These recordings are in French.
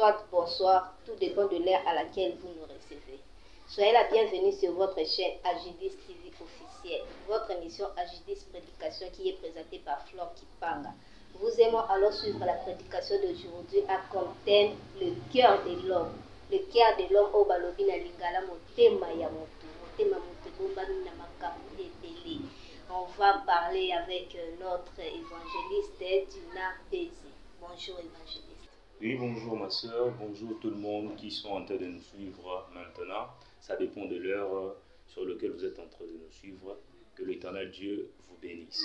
soit bonsoir, tout dépend de l'heure à laquelle vous nous recevez. Soyez la bienvenue sur votre chaîne Agidis TV officielle, votre émission Agidis Prédication qui est présentée par Flore Kipanga. Vous aimons alors suivre la prédication d'aujourd'hui à comme thème le cœur de l'homme. Le cœur de l'homme au balobi na lingala motema ya moto, motema moto bomba na makambo eteli. On va parler avec notre évangéliste Dina Bézi. Bonjour évangéliste. Oui, bonjour ma soeur, bonjour tout le monde qui sont en train de nous suivre maintenant. Ça dépend de l'heure sur laquelle vous êtes en train de nous suivre. Que l'Éternel Dieu vous bénisse.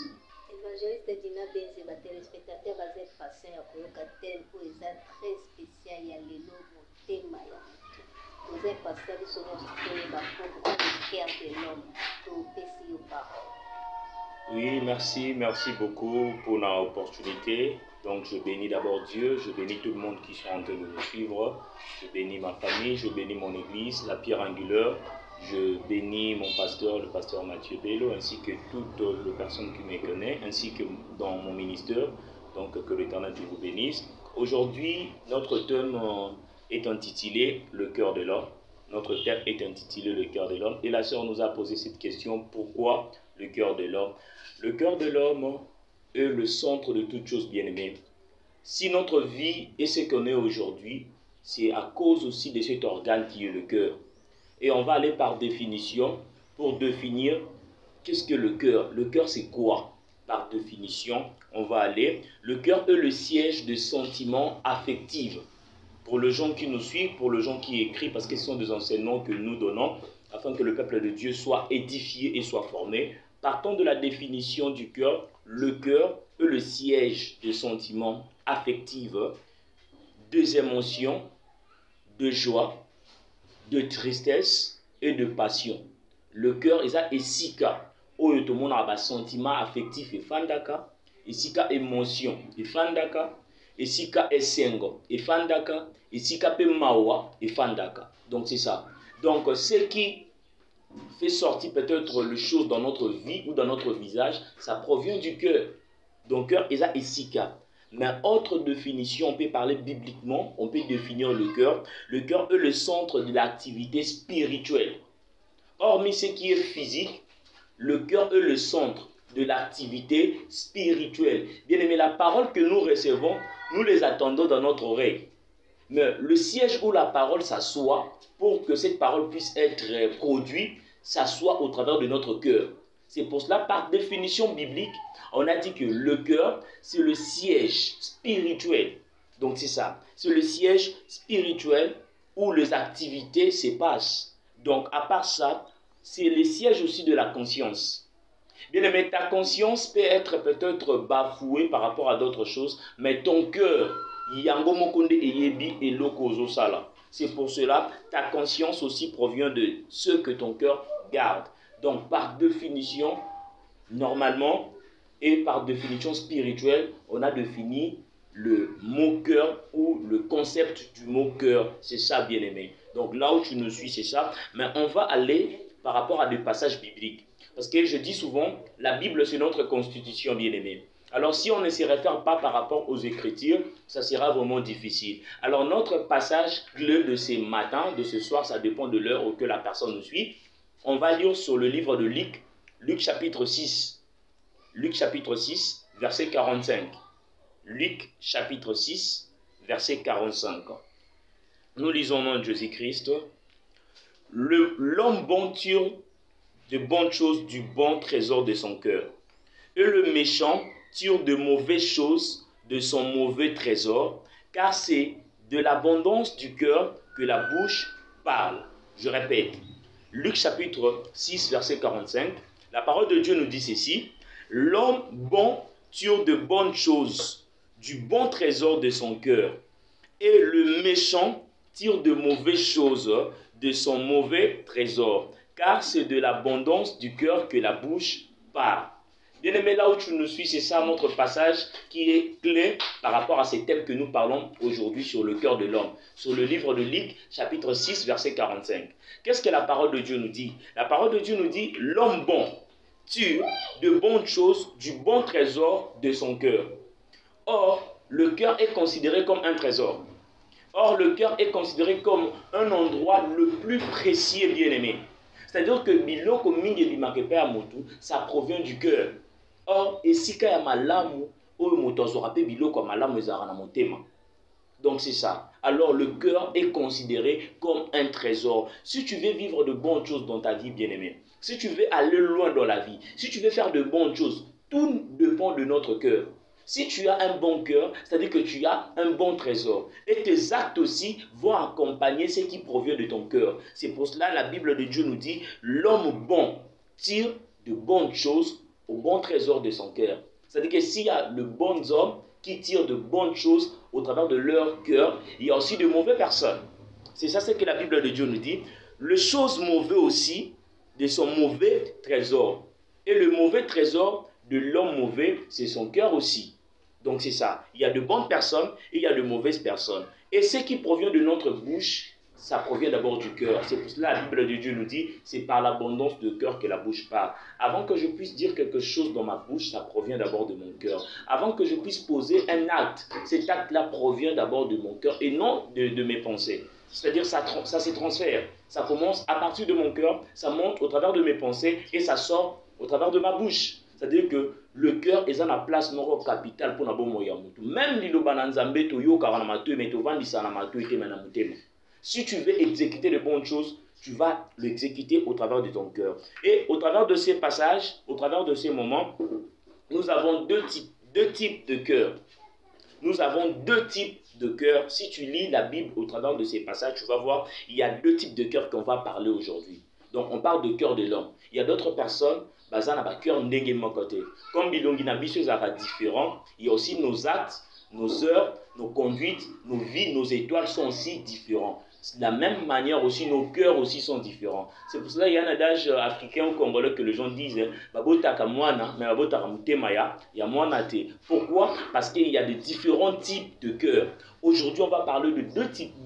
Évangéliste Dina Bézi, les téléspectateurs vont être passés à un thème pour les très spécial. Il y a les lots motema ya moto. Vous êtes passé sur notre thème pour le cœur de l'homme. Pour passer aux paroles. Oui, merci beaucoup pour l'opportunité. Donc je bénis d'abord Dieu, je bénis tout le monde qui sont en train de nous suivre. Je bénis ma famille, je bénis mon église, la pierre angulaire. Je bénis mon pasteur, le pasteur Mathieu Bello, ainsi que toutes les personnes qui me connaissent, ainsi que dans mon ministère. Donc que l'Éternel Dieu vous bénisse. Aujourd'hui, notre thème est intitulé « Le cœur de l'homme ». Notre thème est intitulé « Le cœur de l'homme ». Et la sœur nous a posé cette question, pourquoi le cœur de l'homme? Le cœur de l'homme est le centre de toute chose, bien-aimée. Si notre vie est ce qu'on est aujourd'hui, c'est à cause aussi de cet organe qui est le cœur. Et on va aller par définition pour définir qu'est-ce que le cœur. Le cœur, c'est quoi? Par définition, on va aller. Le cœur est le siège des sentiments affectifs. Pour les gens qui nous suivent, pour les gens qui écrivent, parce que ce sont des enseignements que nous donnons, afin que le peuple de Dieu soit édifié et soit formé. Partons de la définition du cœur. Le cœur est le siège des sentiments affectifs, des émotions, de joie, de tristesse et de passion. Le cœur est esika. Oyo to mona ba sentiment affectif et fandaka, esika émotion et fandaka, esika esengo et fandaka, esika pe mawa et fandaka. Donc c'est ça. Donc ce qui fait sortir peut-être les choses dans notre vie ou dans notre visage, ça provient du cœur. Donc cœur est esika. Mais autre définition, on peut parler bibliquement, on peut définir le cœur. Le cœur est le centre de l'activité spirituelle. Hormis ce qui est physique, le cœur est le centre de l'activité spirituelle. Bien aimé, la parole que nous recevons, nous les attendons dans notre oreille. Mais le siège où la parole s'assoit, pour que cette parole puisse être produite, s'assoit au travers de notre cœur. C'est pour cela, par définition biblique, on a dit que le cœur, c'est le siège spirituel. Donc c'est ça, c'est le siège spirituel où les activités se passent. Donc à part ça, c'est le siège aussi de la conscience. Bien aimé, ta conscience peut être peut-être bafouée par rapport à d'autres choses, mais ton cœur, c'est pour cela, ta conscience aussi provient de ce que ton cœur garde. Donc par définition, normalement, et par définition spirituelle, on a défini le mot cœur ou le concept du mot cœur. C'est ça, bien aimé. Donc là où tu nous suis, c'est ça. Mais on va aller par rapport à des passages bibliques. Parce que je dis souvent, la Bible, c'est notre constitution, bien aimé. Alors si on ne se réfère pas par rapport aux Écritures, ça sera vraiment difficile. Alors notre passage clé de ce matin, de ce soir, ça dépend de l'heure où que la personne nous suit. On va lire sur le livre de Luc, Luc chapitre 6. Luc chapitre 6, verset 45. Luc chapitre 6, verset 45. Nous lisons au nom de Jésus-Christ. L'homme bon tire de bonnes choses du bon trésor de son cœur. Et le méchant tire de mauvaises choses de son mauvais trésor, car c'est de l'abondance du cœur que la bouche parle. Je répète, Luc chapitre 6, verset 45, la parole de Dieu nous dit ceci, l'homme bon tire de bonnes choses du bon trésor de son cœur, et le méchant tire de mauvaises choses de son mauvais trésor, car c'est de l'abondance du cœur que la bouche parle. Bien aimé, là où tu nous suis, c'est ça notre passage qui est clé par rapport à ces thèmes que nous parlons aujourd'hui sur le cœur de l'homme. Sur le livre de Luc, chapitre 6, verset 45. Qu'est-ce que la parole de Dieu nous dit? La parole de Dieu nous dit, l'homme bon tire de bonnes choses du bon trésor de son cœur. Or, le cœur est considéré comme un trésor. Or, le cœur est considéré comme un endroit le plus précieux, bien-aimé. C'est-à-dire que biloko mingi bimakepe ya motu, ça provient du cœur. Or, esika ya malamu, oyo moto azora pe biloko ya malamu ezara na motema. Donc c'est ça. Alors le cœur est considéré comme un trésor. Si tu veux vivre de bonnes choses dans ta vie, bien-aimé, si tu veux aller loin dans la vie, si tu veux faire de bonnes choses, tout dépend de notre cœur. Si tu as un bon cœur, c'est-à-dire que tu as un bon trésor. Et tes actes aussi vont accompagner ce qui provient de ton cœur. C'est pour cela que la Bible de Dieu nous dit, l'homme bon tire de bonnes choses au bon trésor de son cœur. C'est-à-dire que s'il y a de bons hommes qui tirent de bonnes choses au travers de leur cœur, il y a aussi de mauvaises personnes. C'est ça ce que la Bible de Dieu nous dit. Les choses mauvaises aussi de son mauvais trésor. Et le mauvais trésor de l'homme mauvais, c'est son cœur aussi. Donc c'est ça. Il y a de bonnes personnes et il y a de mauvaises personnes. Et ce qui provient de notre bouche, ça provient d'abord du cœur. C'est pour cela que la Bible de Dieu nous dit, c'est par l'abondance de cœur que la bouche parle. Avant que je puisse dire quelque chose dans ma bouche, ça provient d'abord de mon cœur. Avant que je puisse poser un acte, cet acte-là provient d'abord de mon cœur et non de mes pensées. C'est-à-dire ça se transfère. Ça commence à partir de mon cœur, ça monte au travers de mes pensées et ça sort au travers de ma bouche. C'est-à-dire que le cœur est la place non capitale pour na bomo ya mutu. Même liloba na nzambe to yoka na matu mais to vandisa na matu ete na mutema. Si tu veux exécuter de bonnes choses, tu vas l'exécuter au travers de ton cœur. Et au travers de ces passages, au travers de ces moments, nous avons deux types de cœur. Nous avons deux types de cœur. Si tu lis la Bible au travers de ces passages, tu vas voir, il y a deux types de cœur qu'on va parler aujourd'hui. Donc on parle de cœur de l'homme. Il y a d'autres personnes, bazana ba cœur ndenge mokote. Comme bilongi na biso zaka différent, il y a aussi nos actes, nos heures, nos conduites, nos vies, nos étoiles sont aussi différents. De la même manière aussi, nos cœurs aussi sont différents. C'est pour cela qu'il y a un adage africain ou congolais que les gens disent babotaka mwana, mais babotaka mutemaya, ya mwana te. Pourquoi? Parce qu'il y a de différents types de cœurs. Aujourd'hui, on va parler de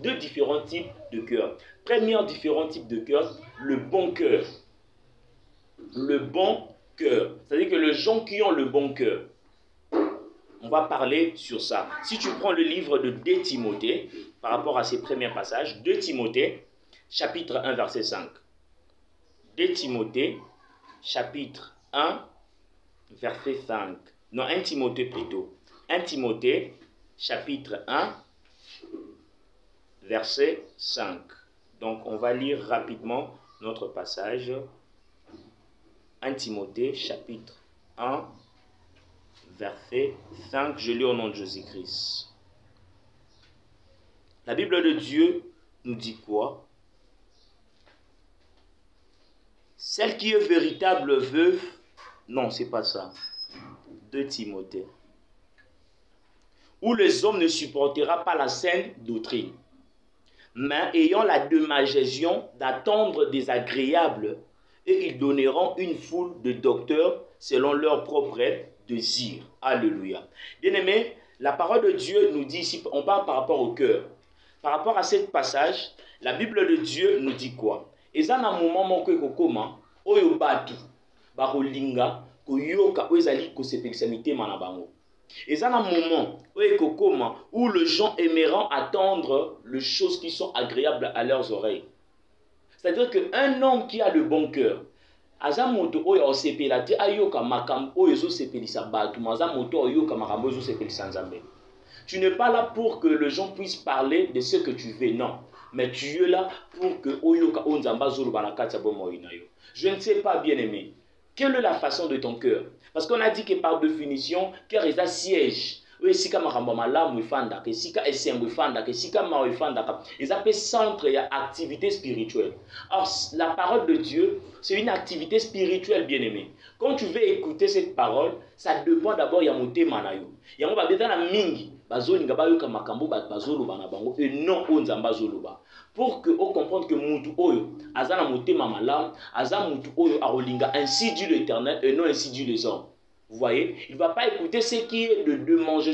deux différents types de cœurs. Premier différent type de cœur, le bon cœur. Le bon cœur. C'est-à-dire que les gens qui ont le bon cœur, on va parler sur ça. Si tu prends le livre de 2 Timothée, par rapport à ces premiers passages, 2 Timothée, chapitre 1, verset 5. 2 Timothée, chapitre 1, verset 5. Non, 1 Timothée plutôt. 1 Timothée, chapitre 1, verset 5. Donc, on va lire rapidement notre passage. 1 Timothée, chapitre 1, verset 5, je lis au nom de Jésus-Christ. La Bible de Dieu nous dit quoi? Celle qui est véritable veuve, non, c'est pas ça. 2 Timothée. Où les hommes ne supportera pas la saine doctrine, mais ayant la démagestion d'attendre des agréables, et ils donneront une foule de docteurs selon leur propre désir. Alléluia. Bien-aimés, la parole de Dieu nous dit ici, on parle par rapport au cœur. Par rapport à ce passage, la Bible de Dieu nous dit quoi? Et ça, dans un moment moko ekokoma, oyo batu, bakolinga, koyoka, oyezali kosepelisanité manabango. Et ça, dans un moment oyo ekokoma, où les gens aimeront attendre les choses qui sont agréables à leurs oreilles. C'est-à-dire qu'un homme qui a le bon cœur, azamoto oyo osepela te ayoka makambo oyo ezosepelisa batu, azamoto oyoka makambo oyo ezosepelisa nzambe. Tu n'es pas là pour que les gens puissent parler de ce que tu veux, non. Mais tu es là pour que oyoka onzamba zolo banakata bomo inayo. Je ne sais pas, bien-aimé, quelle est la façon de ton cœur? Parce qu'on a dit que par définition, cœur est un siège. Oui, si comme malamu ifanda, que si comme esengo ifanda, que si comme mao ifanda, ils appellent centre et activité spirituelle. Or, la parole de Dieu, c'est une activité spirituelle, bien-aimée. Quand tu veux écouter cette parole, ça dépend d'abord ya moté manayo. Ya mo ba betana mingi, bazoni nga bayoka makambo bazolo bana bango et non onzamba zoloba. Pour que on comprenne que mutu oyo azana moté malamu, azana mutu oyo arolinga ainsi dit l'Éternel et non ainsi dit les hommes. Vous voyez, il ne va pas écouter ce qui est de manger.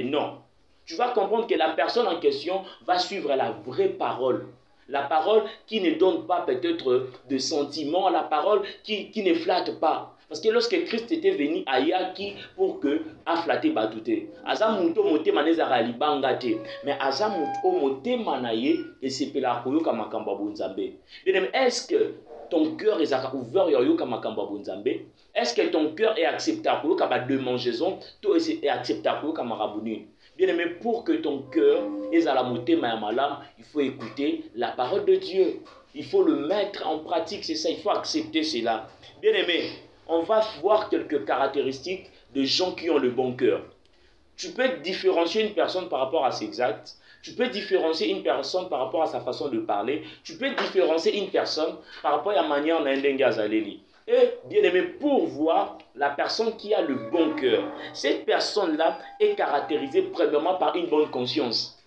Non. Tu vas comprendre que la personne en question va suivre la vraie parole. La parole qui ne donne pas peut-être de sentiments, la parole qui ne flatte pas. Parce que lorsque Christ était venu à Yaki pour que a flatté batouté, azamuto motema nezara libangate, mais azamuto motema naye et c'est pela koyoka makamba bonzambe. Est-ce que ton cœur est ouvert yoyoka makamba bonzambe? Est-ce que ton cœur est acceptable koyoka ba demangeaison, tout est acceptable koyoka marabuni? Bien aimé, pour que ton cœur est à la motema ya malam, il faut écouter la parole de Dieu. Il faut le mettre en pratique, c'est ça, il faut accepter cela. Bien aimé, on va voir quelques caractéristiques de gens qui ont le bon cœur. Tu peux différencier une personne par rapport à ses actes. Tu peux différencier une personne par rapport à sa façon de parler. Tu peux différencier une personne par rapport à la manière dont elle est. Et bien aimé, pour voir la personne qui a le bon cœur, cette personne-là est caractérisée premièrement par une bonne conscience.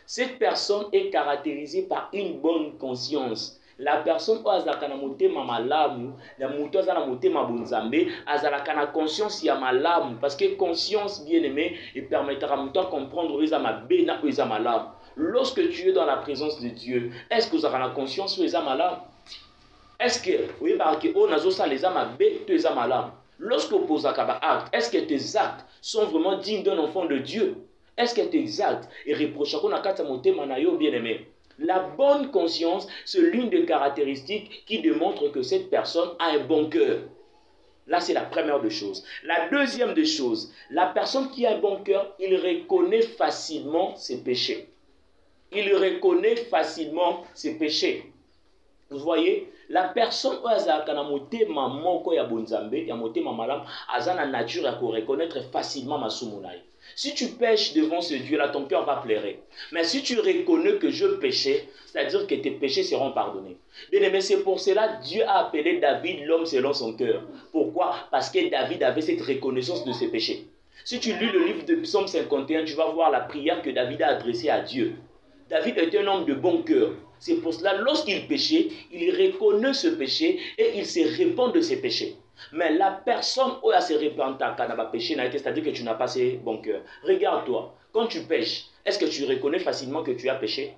Cette personne est caractérisée par une bonne conscience. La personne qui a motema malamu, la muto za na motema bonzambe, azalaka na conscience ya malamu, parce que conscience bien aimée, il permettra à muto comprendre eza mabe na eza malamu. Lorsque tu es dans la présence de Dieu, est-ce que vous avez la conscience eza malamu? Est-ce que vous voyez par que on a ça les mabe tu eza malamu? Lorsque vous posez un acte, est-ce que tes actes sont vraiment dignes d'un enfant de Dieu? Est-ce que tes actes et reproches qu'on a kata motema na yo bien aimé? La bonne conscience, c'est l'une des caractéristiques qui démontre que cette personne a un bon cœur. Là, c'est la première des choses. La deuxième des choses, la personne qui a un bon cœur, il reconnaît facilement ses péchés. Il reconnaît facilement ses péchés. Vous voyez, la personne qui a la nature à reconnaître facilement ma soumoulaï. Si tu pêches devant ce Dieu-là, ton cœur va pleurer. Mais si tu reconnais que je péchais, c'est-à-dire que tes péchés seront pardonnés. Bien aimé, c'est pour cela que Dieu a appelé David l'homme selon son cœur. Pourquoi? Parce que David avait cette reconnaissance de ses péchés. Si tu lis le livre de Psaume 51, tu vas voir la prière que David a adressée à Dieu. David était un homme de bon cœur. C'est pour cela, lorsqu'il péchait, il reconnaît ce péché et il se répand de ses péchés. Mais la personne où elle se répand à péché, c'est-à-dire que tu n'as pas ce bon cœur. Regarde-toi, quand tu pêches, est-ce que tu reconnais facilement que tu as péché?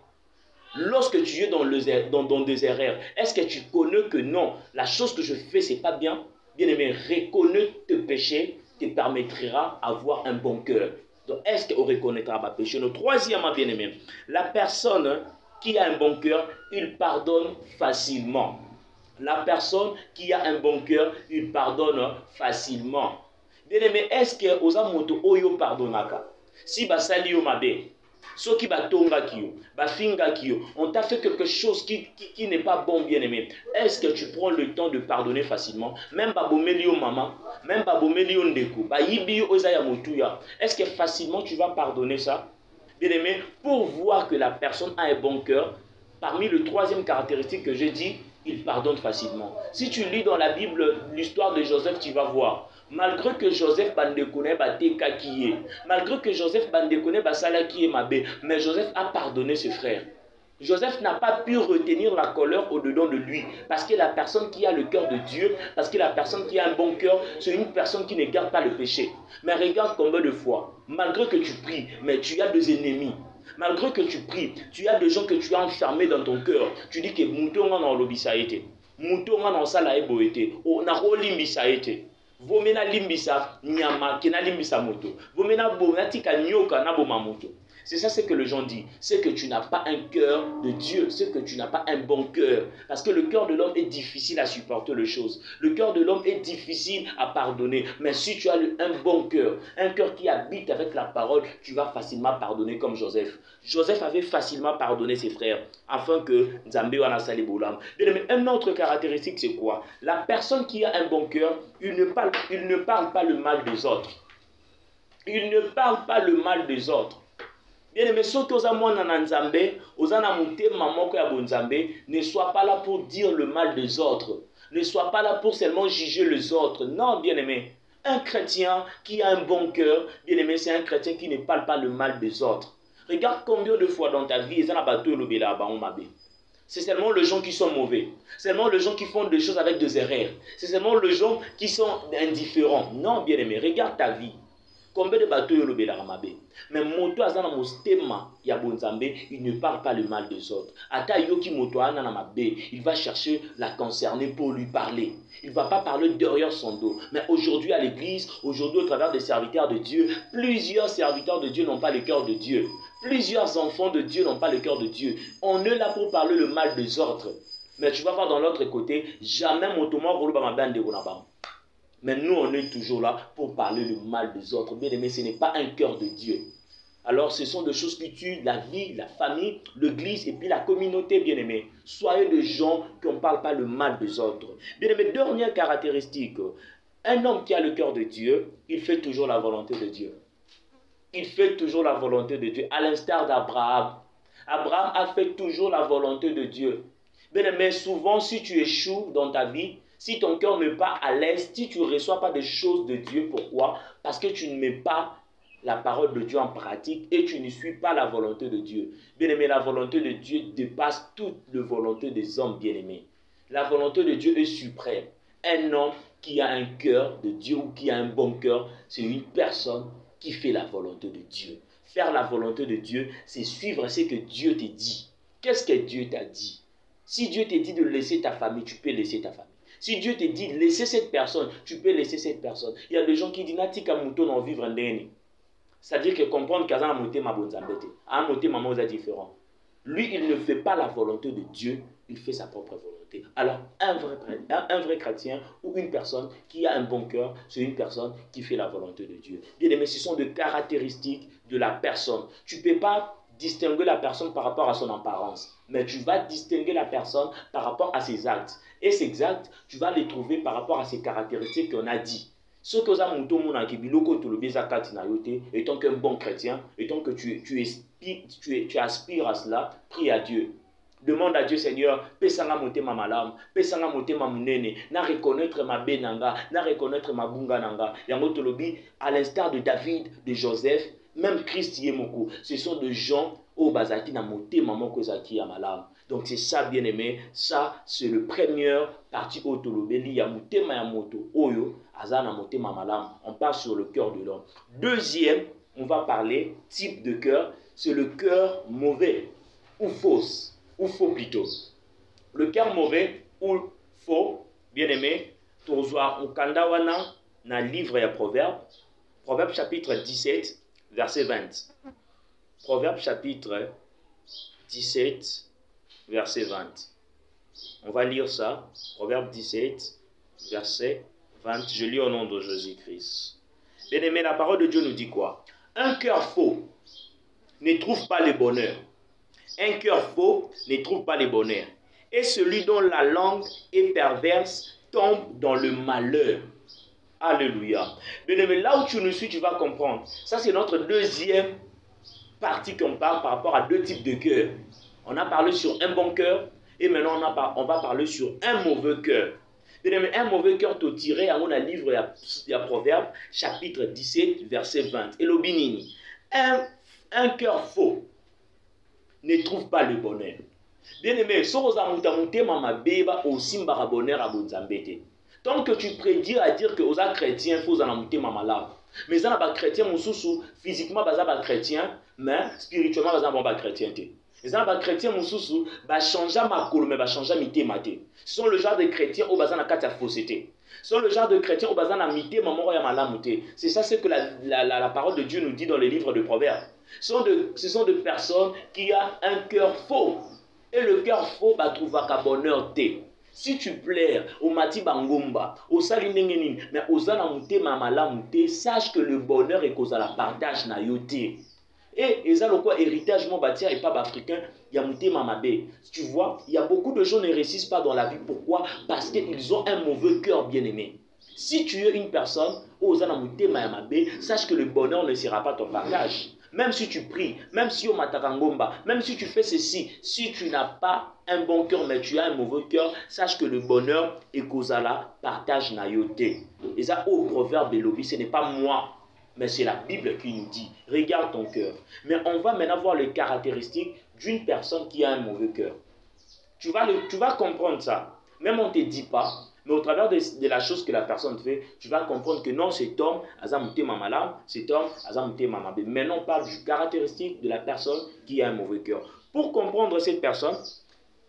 Lorsque tu es dans des erreurs, est-ce que tu connais que non, la chose que je fais, c'est pas bien? Bien aimé, reconnais tes péchés te permettra d'avoir un bon cœur. Donc, est-ce qu'on reconnaîtra ma péché? Le troisièmement, bien aimé, la personne qui a un bon cœur, il pardonne facilement. La personne qui a un bon cœur, il pardonne facilement. Bien aimé, est-ce que oza moto oyo pardonnaka? Si basali yo mabe, ceux qui batonga kiyo, bafinga kiyo, on t'a fait quelque chose qui n'est pas bon, bien aimé. Est-ce que tu prends le temps de pardonner facilement? Même babomeli yo maman, même babomeli yo ndeko, bayibi yo oza ya motuya. Est-ce que facilement tu vas pardonner ça? Bien aimé, pour voir que la personne a un bon cœur, parmi les troisième caractéristique que j'ai dit, il pardonne facilement. Si tu lis dans la Bible l'histoire de Joseph, tu vas voir. Malgré que Joseph bandekone bateka kiye, malgré que Joseph bandekone basala kiye mabe, mais Joseph a pardonné ses frères. Joseph n'a pas pu retenir la colère au-dedans de lui, parce que la personne qui a le cœur de Dieu, parce que la personne qui a un bon cœur, c'est une personne qui ne garde pas le péché. Mais regarde combien de fois, malgré que tu pries, mais tu as des ennemis. Malgré que tu pries, tu as des gens que tu as enfermés dans ton cœur. Tu dis que moutonga na lobisa été, moutonga na sala ebo été, na rolimbisa été. Vomena limbisa nyama kena limbisa moto. Vomena bonatika nyoka na boma moto. C'est ça ce que les gens disent. C'est que tu n'as pas un cœur de Dieu. C'est que tu n'as pas un bon cœur. Parce que le cœur de l'homme est difficile à supporter les choses. Le cœur de l'homme est difficile à pardonner. Mais si tu as un bon cœur, un cœur qui habite avec la parole, tu vas facilement pardonner comme Joseph. Joseph avait facilement pardonné ses frères afin que Nzambe wana sali bolam. Un autre caractéristique, c'est quoi? La personne qui a un bon cœur, il ne parle pas le mal des autres. Il ne parle pas le mal des autres. Bien aimé, ceux qui ne sois pas là pour dire le mal des autres. Ne sois pas là pour seulement juger les autres. Non, bien aimé. Un chrétien qui a un bon cœur, bien aimé, c'est un chrétien qui ne parle pas le mal des autres. Regarde combien de fois dans ta vie, c'est seulement les gens qui sont mauvais. C'est seulement les gens qui font des choses avec des erreurs. C'est seulement les gens qui sont indifférents. Non, bien aimé, regarde ta vie. Combien de bateaux le bélaramabe? Mais moto azana mostema ya bonzambe, il ne parle pas le mal des autres. Ata yoki moto ana na mabe, il va chercher la concernée pour lui parler. Il ne va pas parler derrière son dos. Mais aujourd'hui à l'église, aujourd'hui au travers des serviteurs de Dieu, plusieurs serviteurs de Dieu n'ont pas le cœur de Dieu. Plusieurs enfants de Dieu n'ont pas le cœur de Dieu. On est là pour parler le mal des autres. Mais tu vas voir dans l'autre côté, jamais moto mo volu ba mabande bonaba. Mais nous, on est toujours là pour parler le mal des autres. Bien aimé, ce n'est pas un cœur de Dieu. Alors, ce sont des choses qui tuent la vie, la famille, l'église et puis la communauté, bien aimé. Soyez des gens qui ne parlent pas le mal des autres. Bien aimé, dernière caractéristique. Un homme qui a le cœur de Dieu, il fait toujours la volonté de Dieu. Il fait toujours la volonté de Dieu, à l'instar d'Abraham. Abraham a fait toujours la volonté de Dieu. Bien aimé, souvent, si tu échoues dans ta vie, si ton cœur n'est pas à l'aise, si tu ne reçois pas des choses de Dieu, pourquoi? Parce que tu ne mets pas la parole de Dieu en pratique et tu ne suis pas la volonté de Dieu. Bien-aimé, la volonté de Dieu dépasse toute la volonté des hommes, bien-aimés. La volonté de Dieu est suprême. Un homme qui a un cœur de Dieu ou qui a un bon cœur, c'est une personne qui fait la volonté de Dieu. Faire la volonté de Dieu, c'est suivre ce que Dieu te dit. Qu'est-ce que Dieu t'a dit? Si Dieu te dit de laisser ta famille, tu peux laisser ta famille. Si Dieu te dit laisser cette personne, tu peux laisser cette personne. Il y a des gens qui disent Natika mouton en vivre en dernier. C'est-à-dire que comprendre qu'à un moté ma bonne zambete, à un moté maman est différent. Lui, il ne fait pas la volonté de Dieu, il fait sa propre volonté. Alors, un vrai chrétien ou une personne qui a un bon cœur, c'est une personne qui fait la volonté de Dieu. Bien aimé, ce sont des caractéristiques de la personne. Tu ne peux pas distinguer la personne par rapport à son apparence, mais tu vas distinguer la personne par rapport à ses actes. Et ces actes, tu vas les trouver par rapport à ces caractéristiques qu'on a dit. Ce que étant qu'un bon chrétien, étant que tu aspires à cela, prie à Dieu. Demande à Dieu, Seigneur, pesanga motema malam, pesanga motema munene, na reconnaître ma benanga, na reconnaître ma bunga nanga. Yango tolobi, à l'instar de David, de Joseph, même Christ Yemoko, ce sont des gens au bazaki na motema moko zaki ya malam. Donc c'est ça, bien aimé, ça c'est le premier parti autolobeli ya motema ya moto oyo azana motema malam. On parle sur le cœur de l'homme. Deuxième, on va parler type de cœur, c'est le cœur mauvais ou fausse, ou faux plutôt. Le cœur mauvais ou faux, bien aimé, tozwa ukandawana na livre ya Proverbe, Proverbe chapitre 17, verset 20. Proverbe chapitre 17, verset 20. On va lire ça. Proverbe 17, verset 20. Je lis au nom de Jésus-Christ. Bien aimé, la parole de Dieu nous dit quoi? Un cœur faux ne trouve pas le bonheur. Un cœur faux ne trouve pas le bonheur. Et celui dont la langue est perverse tombe dans le malheur. Alléluia. Bien aimé, là où tu nous suis, tu vas comprendre. Ça, c'est notre deuxième partie qu'on parle par rapport à deux types de cœur. On a parlé sur un bon cœur et maintenant on va parler sur un mauvais cœur. Bien aimé, un mauvais cœur te tiré à mon livre, il y a Proverbe, chapitre 17, verset 20. Et l'obinini. Un cœur faux ne trouve pas le bonheur. Bien aimé, tant que tu prédis à dire que aux chrétiens, il faut que malade. Mais ça n'a chrétien, physiquement, pas chrétien, mais spirituellement, pas chrétien. Les gens chrétiens mususu ba changer ma mais ba changer mité maté. Ce sont le genre de chrétiens au bazan na kati ya fausseté. Ce sont le genre de chrétiens au bazan na mité maman ya malamuté. C'est ça ce que la parole de Dieu nous dit dans les livres de Proverbes. Ce sont des personnes qui ont un cœur faux. Et le cœur faux va trouver un bonheur té. Si tu plais au mati bangomba, au salinengeni, mais aux anamuté mamalamuté, sache que le bonheur est cause à la partage na yoté. Et ils ont quoi héritage mon bâtir et pas africain, il y a mouté mamabé. Tu vois, il y a beaucoup de gens qui ne réussissent pas dans la vie. Pourquoi? Parce qu'ils ont un mauvais cœur, bien aimé. Si tu es une personne, aux anamuté mamabé, sache que le bonheur ne sera pas ton partage. Même si tu pries, même si au matakangomba, même si tu fais ceci, si tu n'as pas un bon cœur, mais tu as un mauvais cœur, sache que le bonheur est cause à la partage nayoté. Et ça, au proverbe de l'obéi, ce n'est pas moi. Mais c'est la Bible qui nous dit, regarde ton cœur. Mais on va maintenant voir les caractéristiques d'une personne qui a un mauvais cœur. Tu vas comprendre ça. Même on ne te dit pas, Mais au travers de la chose que la personne fait, tu vas comprendre que non, cet homme, azamute mamalam, cet homme, azamute mamabe. Maintenant, on parle du caractéristique de la personne qui a un mauvais cœur. Pour comprendre cette personne,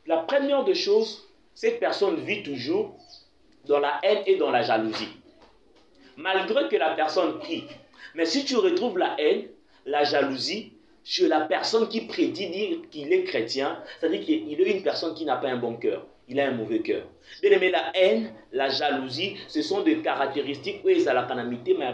la première des choses, cette personne vit toujours dans la haine et dans la jalousie. Malgré que la personne prie. Mais si tu retrouves la haine, la jalousie, chez la personne qui prédit dire qu'il est chrétien, c'est-à-dire qu'il est une personne qui n'a pas un bon cœur. Il a un mauvais cœur. Bien aimé, la haine, la jalousie, ce sont des caractéristiques où ils ont la calamité, mais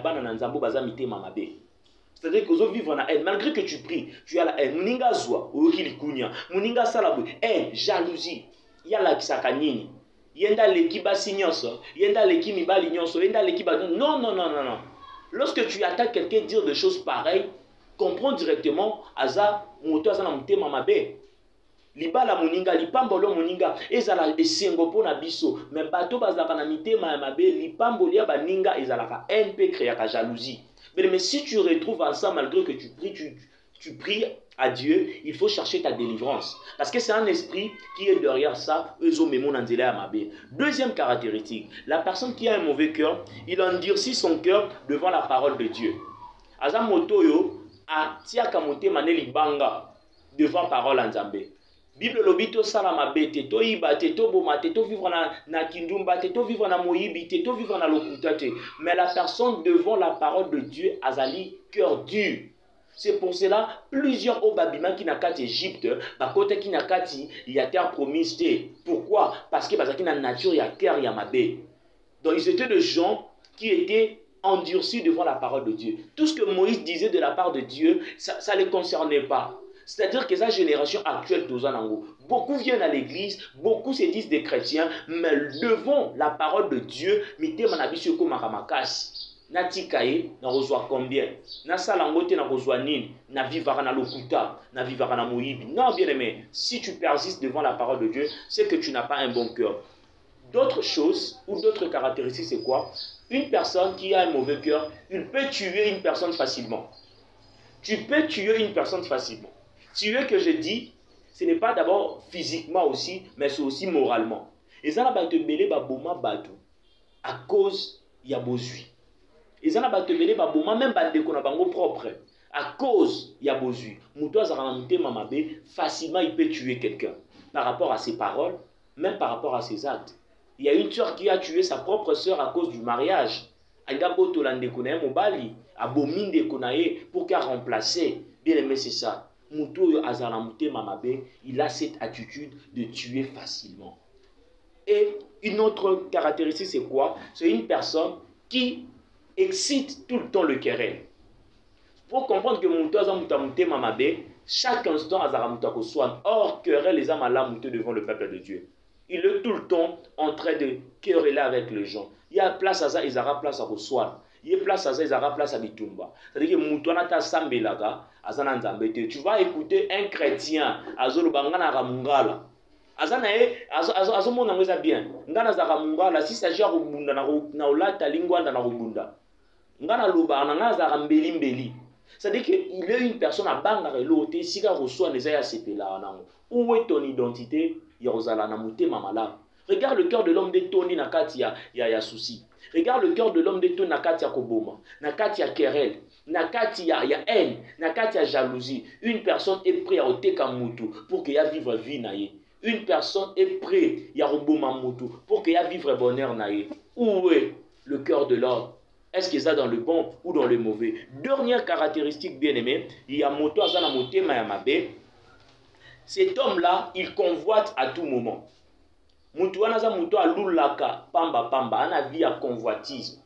c'est-à-dire que vous vivez en haine, malgré que tu pries, tu as la haine. Muninga zwa, oukilikunya, muninga salabu, haine, jalousie. Il y a la kisakanini. Yenda leki basi nyonso, yenda leki mibali nyonso, yenda leki ba. Non, non, non, non, non. Lorsque tu attaques quelqu'un dire des choses pareilles, comprends directement, aza, moto aza na mutema mabe. Libala moninga, lipambolo moninga, ezala esengo pona biso, mais bato bazaka na mitema mabe, lipambolo ya baninga ezalaka NP créaka jalousie. Mais si tu retrouves en ça, malgré que tu pries à Dieu, il faut chercher ta délivrance. Parce que c'est un esprit qui est derrière ça. Deuxième caractéristique, la personne qui a un mauvais cœur, il endurcit son cœur devant la parole de Dieu. Azamotoyo a tiakamote maneli banga devant parole en Zambé. Bible lobito salama bete to ibate to bomate to vivre na kindumba to vivre na moyibi to vivre na lokutate, mais la personne devant la parole de Dieu azali cœur dur. C'est pour cela plusieurs obabima qui nakat Égypte bakote qui nakati ya terre promise. Pourquoi? Parce que bazaki na nature ya cœur ya mabe. Donc ils étaient des gens qui étaient endurcis devant la parole de Dieu. Tout ce que Moïse disait de la part de Dieu, ça ne les concernait pas. C'est-à-dire que sa génération actuelle, beaucoup viennent à l'église, beaucoup se disent des chrétiens, mais devant la parole de Dieu, natikaye na reçoit combien? Na salangote na reçoit nini? Na vivara na lokuta, na vivara na moyibi. Non, bien aimé, si tu persistes devant la parole de Dieu, c'est que tu n'as pas un bon cœur. D'autres choses ou d'autres caractéristiques, c'est quoi? Une personne qui a un mauvais cœur, il peut tuer une personne facilement. Tu peux tuer une personne facilement. Tuer que je dis, ce n'est pas d'abord physiquement aussi, mais c'est aussi moralement. Et ça n'a pas été belé baboma bateau à cause il y a bozui. Et ça n'a pas été belé baboma même bande qu'on a bango propre à cause il y a bozui. Moutoua zaranamute mamabe facilement il peut tuer quelqu'un par rapport à ses paroles, même par rapport à ses actes. Il y a une sœur qui a tué sa propre sœur à cause du mariage. Pour qu'elle remplace. Bien aimé, c'est ça. Il a cette attitude de tuer facilement. Et une autre caractéristique, c'est quoi? C'est une personne qui excite tout le temps le querelle. Pour comprendre que chaque instant, or querelle les âmes à l'âme devant le peuple de Dieu. Il est tout le temps en train de quereller avec les gens. Il y a place à ça, ils auront place à Roswan. Il y a place à ça, ils auront place à Bitumba. C'est-à-dire que Moutouana ta Sambelaga, tu vas écouter un chrétien, Azolubangana Ramungala. Azanae, Azomona Mouza bien. Ngana Zaramungala, si ça gère au Bunda, Naolata Lingua, dans la Rubunda. Ngana Luba, Nana Zarambeli. C'est-à-dire qu'il est une personne à Bangarelo, si elle reçoit les ACP là. Où est ton identité? Regarde le cœur de l'homme de Tony Nakati ya souci. Regarde le cœur de l'homme de Tony Nakati ya Koboma. Nakati ya Kerel. Nakati ya haine. Nakati ya jalousie. Une personne est prête à ôter Kamutu pour qu'il y ait vivre vie naïe. Une personne est prête à Roboma Mutu pour qu'il y ait vivre bonheur naïe. Où est le cœur de l'homme? Est-ce qu'il est dans le bon ou dans le mauvais? Dernière caractéristique bien aimée, il y a Moto Azana Motema Yamabe. Cet homme-là, il convoite à tout moment. Moutouanaza Moutou a lulaka, pamba pamba, ana vie à convoitisme.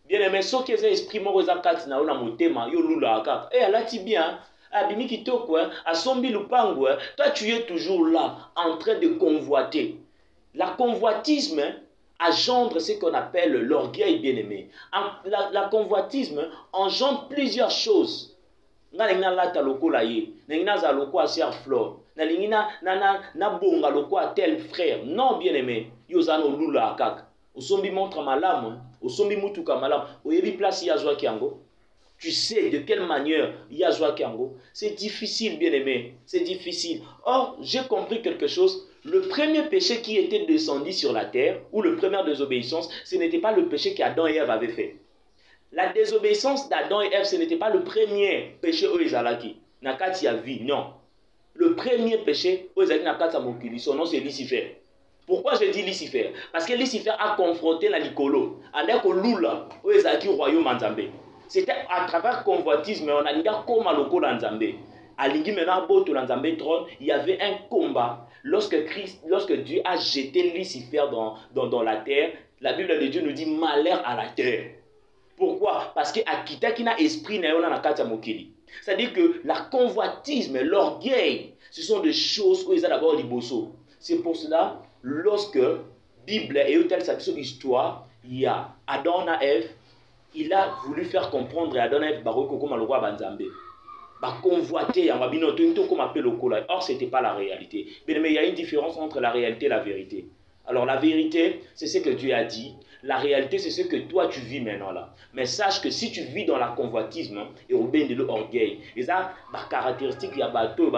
Bien aimé, ce qui est esprit morosa katina ona motema, yo lulaka. Eh, alati bien, abimi kitoko, a sombi lupango, toi tu es toujours là, en train de convoiter. La convoitisme engendre ce qu'on appelle l'orgueil bien aimé. La convoitisme engendre plusieurs choses. Nga lata loko la ye, nga za loko a ser fleur. Na bonga loko a tel frère. Non, bien aimé, yozano lula akak. Osombi montre malamu, osombi mutuka malamu. Oyebi place yazwa kiango. Tu sais de quelle manière yazwa kiango. C'est difficile, bien aimé, c'est difficile. Or, j'ai compris quelque chose. le premier péché qui était descendu sur la terre, ou le première désobéissance, ce n'était pas le péché qu'Adam et Ève avaient fait. La désobéissance d'Adam et Ève, ce n'était pas le premier péché où ils allaient. Nakati a vie, non. Le premier péché où ils allaient nakati a mokili, son nom c'est Lucifer. Pourquoi je dis Lucifer? Parce que Lucifer a confronté la Nicolo. Avec Lula, où ils allaient au royaume Nzambé. C'était à travers convoitisme, on a dit comme à loko dans Nzambé. À l'Ingi maintenant, trône, il y avait un combat. Lorsque Dieu a jeté Lucifer dans la terre, la Bible de Dieu nous dit malheur à la terre. Pourquoi? Parce que Akita qui n'a esprit na kata mokili. C'est-à-dire que la convoitisme, l'orgueil, ce sont des choses où ils ont d'abord liboso. C'est pour cela, lorsque Bible et une telle histoire, il y a Adam et Ève, il a voulu faire comprendre à Adam et Ève baroko comme le roi Banzambé. Convoiter, or ce n'était pas la réalité. Mais il y a une différence entre la réalité et la vérité. Alors la vérité, c'est ce que Dieu a dit. La réalité, c'est ce que toi tu vis maintenant là. Mais sache que si tu vis dans la convoitisme et au bien de l'orgueil, et ça, la caractéristique, il y a bateau,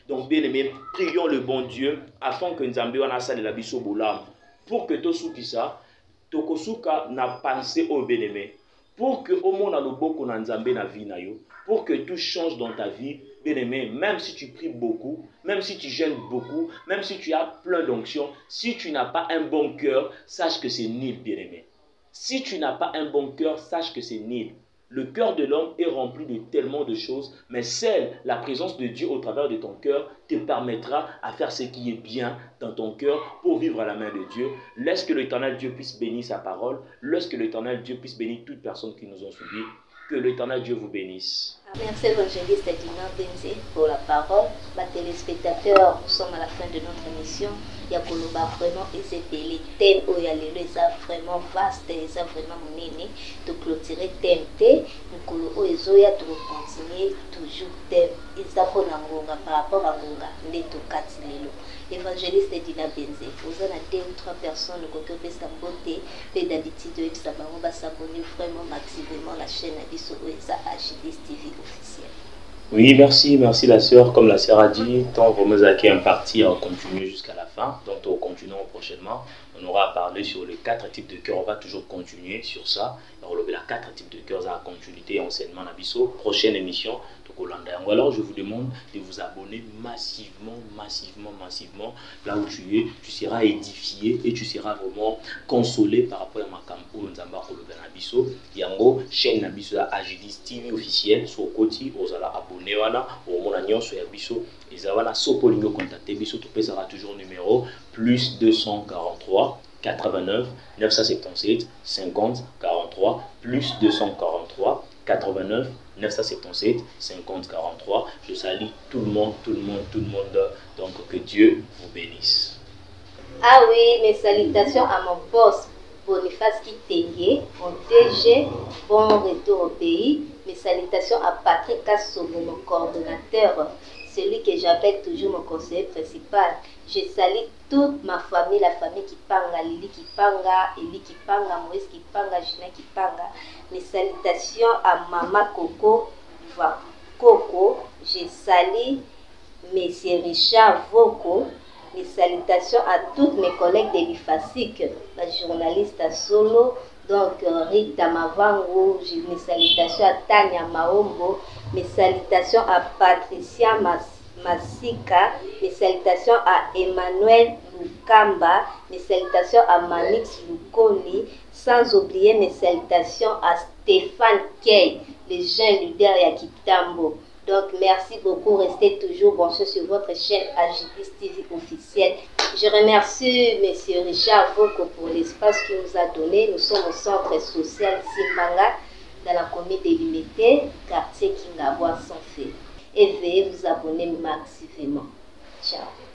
donc bien aimé, prions le bon Dieu afin que nous ayons la biso bolam. Pour que tout ce qui ça, Tokosuka n'a pensé au bien aimé. Pour que au monde a le beaucoup na nzambe na vie na yo, pour que tout change dans ta vie, bien aimé, même si tu pries beaucoup, même si tu jeûnes beaucoup, même si tu as plein d'onctions, si tu n'as pas un bon cœur, sache que c'est nul, bien aimé. Si tu n'as pas un bon cœur, sache que c'est nul. Le cœur de l'homme est rempli de tellement de choses, mais seule la présence de Dieu au travers de ton cœur te permettra à faire ce qui est bien dans ton cœur pour vivre à la main de Dieu. Laisse que l'Éternel Dieu puisse bénir sa parole. Laisse que l'Éternel Dieu puisse bénir toutes personnes qui nous ont suivis. Que l'Éternel Dieu vous bénisse. Merci évangéliste Dina Benze pour la parole. Les téléspectateurs, nous sommes à la fin de notre émission. Il y a vraiment les thèmes où il y a les vraiment vaste, ils sont vraiment monés. De clôturer thème T, nous continuer toujours thème. Ils ont par rapport à Ngonga, évangéliste Dina Benze. Vous avez 2 ou 3 personnes qui ont fait sa beauté, et d'habitude, ils s'abonner vraiment maximum la chaîne Abisso Agidis TV officiel. Oui, merci la sœur. Comme la sœur a dit, tant Romezaki est parti, on continue jusqu'à la fin. Donc, nous continuons prochainement. On aura à parler sur les 4 types de cœurs. On va toujours continuer sur ça. On va 4 types de cœurs à continuité, enseignement Nabiso. Prochaine émission. Alors, je vous demande de vous abonner massivement. Là où tu es, tu seras édifié et tu seras vraiment consolé par rapport à ma campagne. Nzamba Kolobe Nabiso. Yango, chaîne Nabiso Agidis TV officielle. Sur Koti, vous allez abonner. Voilà, au mon agnon sur Nabiso. Ils avaient la sopolingo contacté. Biso, tout sera toujours numéro plus 243 89 977 50 43 plus 243 89 977 50 43. Je salue tout le monde. Donc que Dieu vous bénisse. Ah oui, mes salutations à mon boss Boniface Kitenge, mon DG, bon retour au pays. Mes salutations à Patrick Kassogo, mon coordonnateur, celui que j'appelle toujours mon conseiller principal. Je salue toute ma famille, la famille Kipanga, Lili Kipanga, Eli Kipanga, Moïse Kipanga, Gina Kipanga. Mes salutations à Mama Coco, Coco. Je salue Monsieur Richard Voko. Mes salutations à toutes mes collègues de l'IFASIC, la journaliste à Solo, donc Rita Mavango, mes salutations à Tania Maombo, mes salutations à Patricia Masika, mes salutations à Emmanuel Lukamba, mes salutations à Manix Lukoni, sans oublier mes salutations à Stéphane Kay, le jeune leader Yakitambo. Donc, merci beaucoup. Restez toujours branchés sur votre chaîne Agidis TV officielle. Je remercie M. Richard Voko pour l'espace qu'il nous a donné. Nous sommes au centre social Simbanga, dans la commune de Limité, quartier Kingabois sans fait. Et veuillez vous abonner massivement. Ciao.